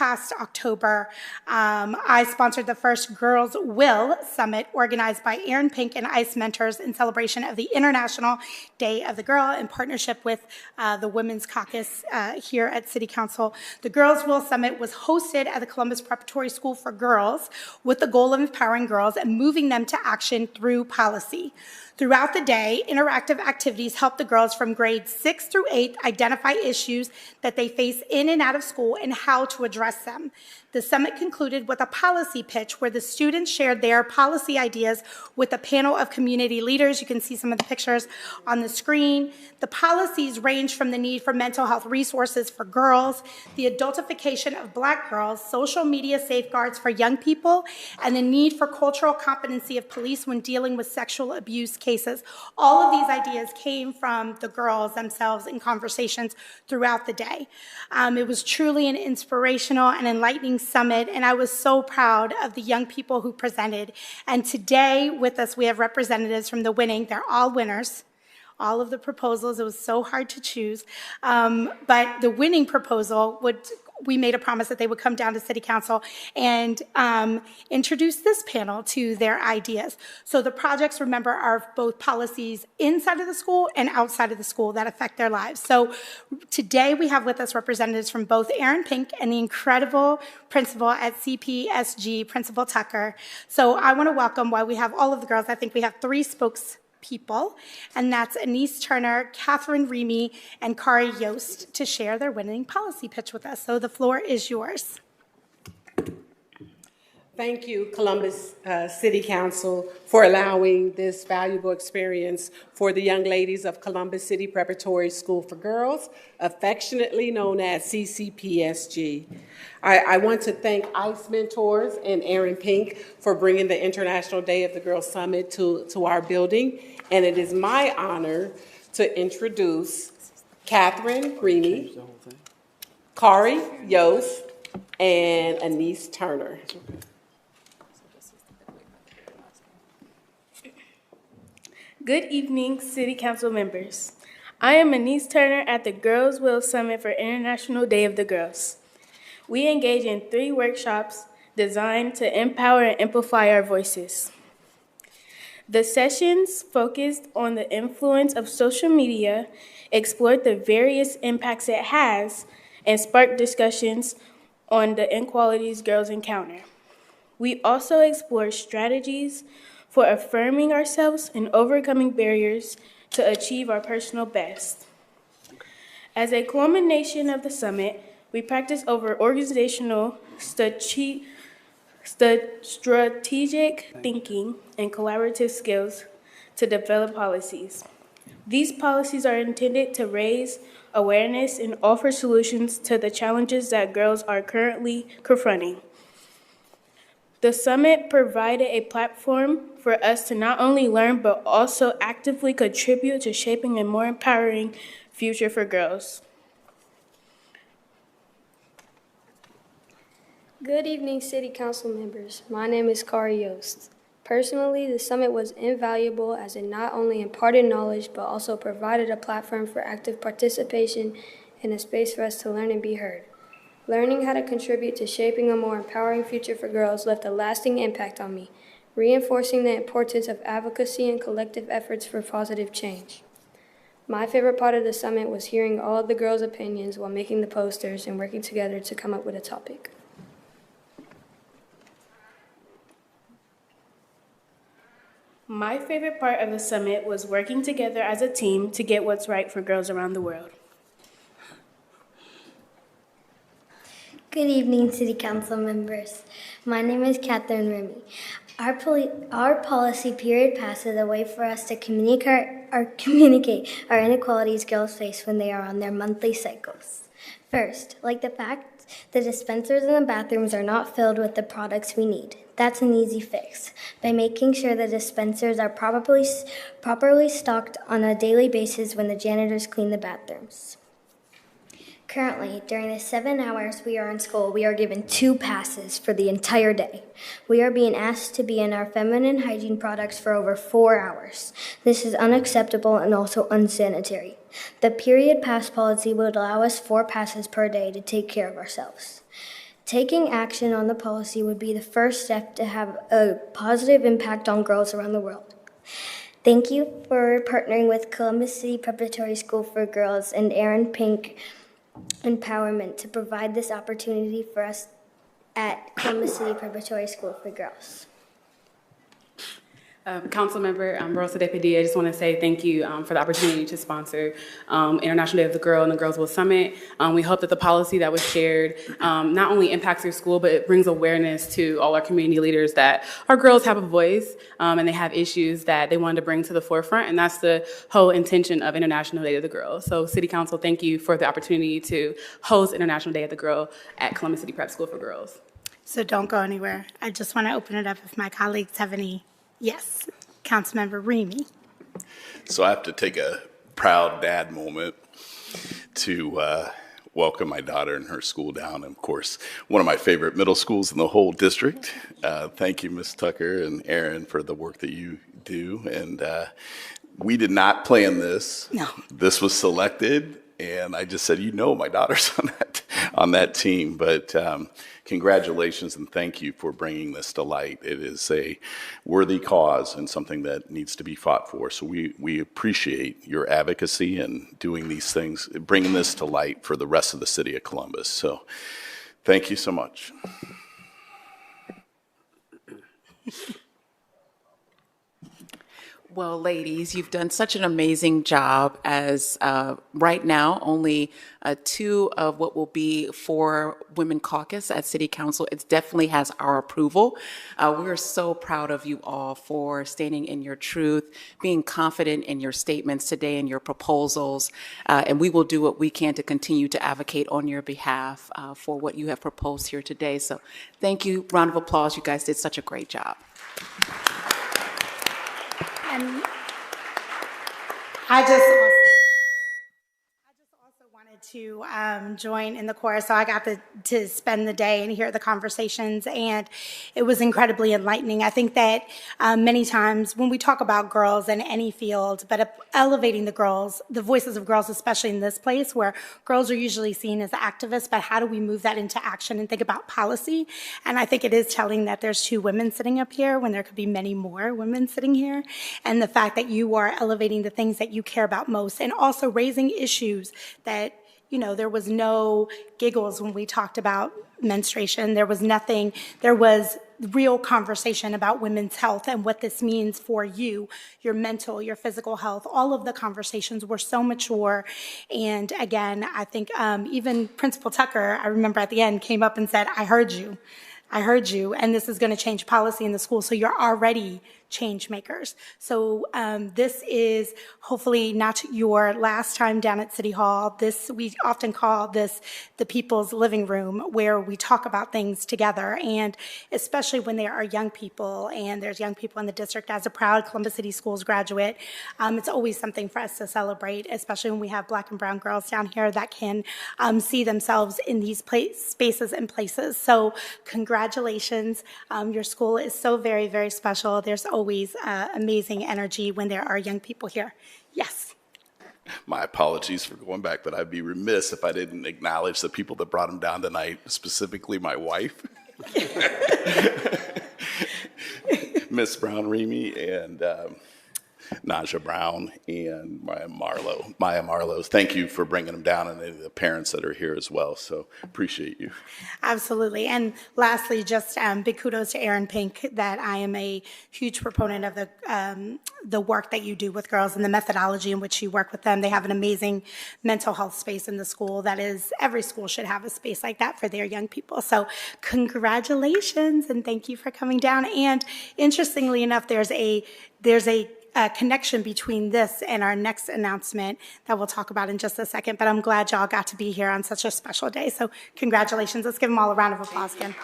past October, I sponsored the first Girls Will Summit organized by Aaron Pink and ICE Mentors in celebration of the International Day of the Girl in partnership with the Women's Caucus here at City Council. The Girls Will Summit was hosted at the Columbus Preparatory School for Girls with the goal of empowering girls and moving them to action through policy. Throughout the day, interactive activities help the girls from grades 6 through 8 identify issues that they face in and out of school and how to address them. The summit concluded with a policy pitch where the students shared their policy ideas with a panel of community leaders. You can see some of the pictures on the screen. The policies range from the need for mental health resources for girls, the adultification of Black girls, social media safeguards for young people, and the need for cultural competency of police when dealing with sexual abuse cases. All of these ideas came from the girls themselves in conversations throughout the day. It was truly an inspirational and enlightening summit, and I was so proud of the young people who presented. And today with us, we have representatives from the winning. They're all winners. All of the proposals, it was so hard to choose. But the winning proposal we made a promise that they would come down to City Council and introduce this panel to their ideas. So the projects, remember, are both policies inside of the school and outside of the school that affect their lives. So today we have with us representatives from both Aaron Pink and the incredible principal at CCPSG, Principal Tucker. So I want to welcome, while we have all of the girls, I think we have 3 spokespeople, and that's Anise Turner, Catherine Remy, and Kari Yost to share their winning policy pitch with us. So the floor is yours. Thank you, Columbus City Council, for allowing this valuable experience for the young ladies of Columbus City Preparatory School for Girls, affectionately known as CCPSG. I want to thank ICE Mentors and Aaron Pink for bringing the International Day of the Girls Summit to our building. And it is my honor to introduce Catherine Greeny, Kari Yost, and Anise Turner. Good evening, City Council members. I am Anise Turner at the Girls Will Summit for International Day of the Girls. We engage in 3 workshops designed to empower and amplify our voices. The sessions focused on the influence of social media, explored the various impacts it has, and sparked discussions on the inequalities girls encounter. We also explored strategies for affirming ourselves and overcoming barriers to achieve our personal best. As a culmination of the summit, we practiced over organizational, strategic thinking and collaborative skills to develop policies. These policies are intended to raise awareness and offer solutions to the challenges that girls are currently confronting. The summit provided a platform for us to not only learn, but also actively contribute to shaping a more empowering future for girls. Good evening, City Council members. My name is Kari Yost. Personally, the summit was invaluable as it not only imparted knowledge, but also provided a platform for active participation and a space for us to learn and be heard. Learning how to contribute to shaping a more empowering future for girls left a lasting impact on me, reinforcing the importance of advocacy and collective efforts for positive change. My favorite part of the summit was hearing all of the girls' opinions while making the posters and working together to come up with a topic. My favorite part of the summit was working together as a team to get what's right for girls around the world. Good evening, City Council members. My name is Catherine Remy. Our policy period pass is a way for us to communicate our inequalities girls face when they are on their monthly cycles. First, like the fact the dispensers in the bathrooms are not filled with the products we need. That's an easy fix by making sure the dispensers are properly stocked on a daily basis when the janitors clean the bathrooms. Currently, during the 7 hours we are in school, we are given 2 passes for the entire day. We are being asked to be in our feminine hygiene products for over 4 hours. This is unacceptable and also unsanitary. The period pass policy would allow us 4 passes per day to take care of ourselves. Taking action on the policy would be the first step to have a positive impact on girls around the world. Thank you for partnering with Columbus City Preparatory School for Girls and Aaron Pink Empowerment to provide this opportunity for us at Columbus City Preparatory School for Girls. Councilmember Barroso de Padilla, I just want to say thank you for the opportunity to sponsor International Day of the Girl and the Girls Will Summit. We hope that the policy that was shared not only impacts your school, but it brings awareness to all our community leaders that our girls have a voice and they have issues that they wanted to bring to the forefront, and that's the whole intention of International Day of the Girl. So City Council, thank you for the opportunity to host International Day of the Girl at Columbus City Prep School for Girls. So don't go anywhere. I just want to open it up if my colleagues have any. Yes, Councilmember Remy. So I have to take a proud dad moment to welcome my daughter and her school down. And of course, one of my favorite middle schools in the whole district. Thank you, Ms. Tucker and Aaron, for the work that you do. And we did not plan this. No. This was selected, and I just said, my daughter's on that team. But congratulations and thank you for bringing this to light. It is a worthy cause and something that needs to be fought for. So we appreciate your advocacy and doing these things, bringing this to light for the rest of the city of Columbus. So thank you so much. Well, ladies, you've done such an amazing job as right now only 2 of what will be 4 women caucus at City Council. It definitely has our approval. We're so proud of you all for standing in your truth, being confident in your statements today and your proposals, and we will do what we can to continue to advocate on your behalf for what you have proposed here today. So thank you. Round of applause. You guys did such a great job. And I just also wanted to join in the chorus. So I got to spend the day and hear the conversations, and it was incredibly enlightening. I think that many times when we talk about girls in any field, but elevating the girls, the voices of girls, especially in this place where girls are usually seen as activists, but how do we move that into action and think about policy? And I think it is telling that there's 2 women sitting up here when there could be many more women sitting here. And the fact that you are elevating the things that you care about most and also raising issues that, there was no giggles when we talked about menstruation. There was nothing, there was real conversation about women's health and what this means for you, your mental, your physical health. All of the conversations were so mature. And again, I think even Principal Tucker, I remember at the end, came up and said, I heard you, and this is going to change policy in the school. So you're already change makers. So this is hopefully not your last time down at City Hall. We often call this the people's living room, where we talk about things together, and especially when there are young people, and there's young people in the district. As a proud Columbus City Schools graduate, it's always something for us to celebrate, especially when we have Black and brown girls down here that can see themselves in these spaces and places. So congratulations. Your school is so very, very special. There's always amazing energy when there are young people here. Yes. My apologies for going back, but I'd be remiss if I didn't acknowledge the people that brought him down tonight, specifically my wife, Miss Brown Remy, and Naja Brown, and Maya Marlowe. Thank you for bringing them down, and the parents that are here as well. So appreciate you. Absolutely. And lastly, just big kudos to Aaron Pink, that I am a huge proponent of the work that you do with girls and the methodology in which you work with them. They have an amazing mental health space in the school. That is, every school should have a space like that for their young people. So congratulations, and thank you for coming down. And interestingly enough, there's a connection between this and our next announcement that we'll talk about in just a second, but I'm glad y'all got to be here on such a special day. So congratulations. Let's give them all a round of applause again.